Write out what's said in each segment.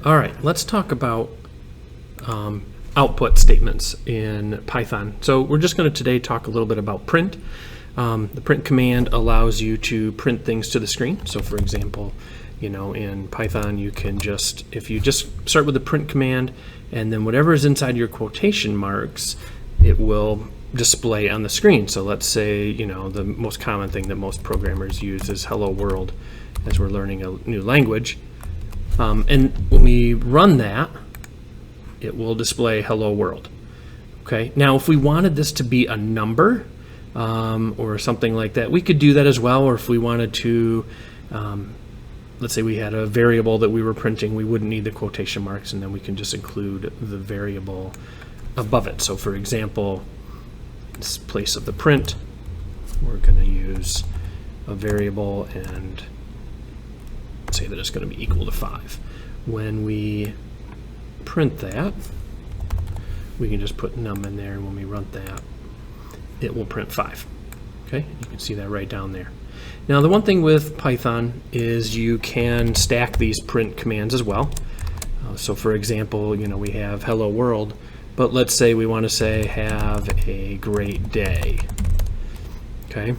All right, let's talk about output statements in Python. So we're just going to today talk a little bit about print. The print command allows you to print things to the screen. So for example, in Python you can if you just start with the print command and then whatever is inside your quotation marks, it will display on the screen. So let's say, the most common thing that most programmers use is hello world as we're learning a new language. And when we run that, it will display hello world. Okay. Now, if we wanted this to be a number or something like that, we could do that as well. Or if we wanted to, let's say we had a variable that we were printing, we wouldn't need the quotation marks, and then we can just include the variable above it. So for example, in this place of the print, we're going to use a variable and say that it's going to be equal to 5. When we print that, we can just put num in there, and when we run that, it will print 5. Okay, you can see that right down there. Now the one thing with Python is you can stack these print commands as well. So for example, we have hello world, but let's say we want to say have a great day. Okay,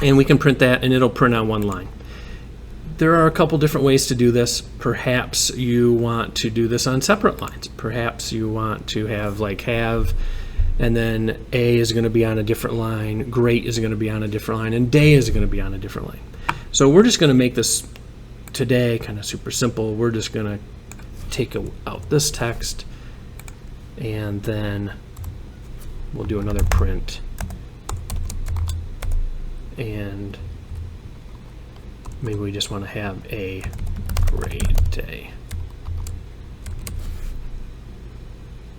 and we can print that and it'll print on one line. There are a couple different ways to do this. Perhaps you want to do this on separate lines. Perhaps you want to have have, and then A is going to be on a different line, great is going to be on a different line, and day is going to be on a different line. So we're just going to make this today kind of super simple. We're just going to take out this text, and then we'll do another print, and maybe we just want to have a great day.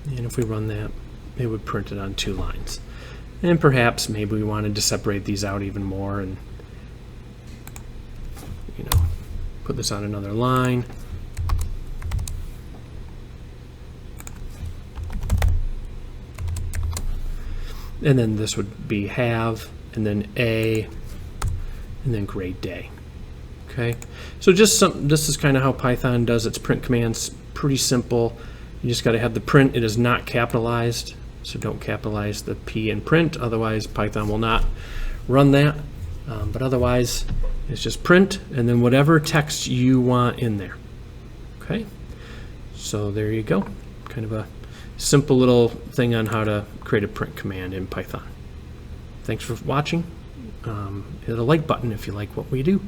And if we run that, it would print it on 2 lines. And perhaps maybe we wanted to separate these out even more and put this on another line. And then this would be have, and then a, and then great day. Okay, so this is kind of how Python does its print commands. Pretty simple. You just got to have the print. It is not capitalized, so don't capitalize the P in print, otherwise Python will not run that. But otherwise, it's just print and then whatever text you want in there. Okay, so there you go. Kind of a simple little thing on how to create a print command in Python. Thanks for watching. Hit a like button if you like what we do.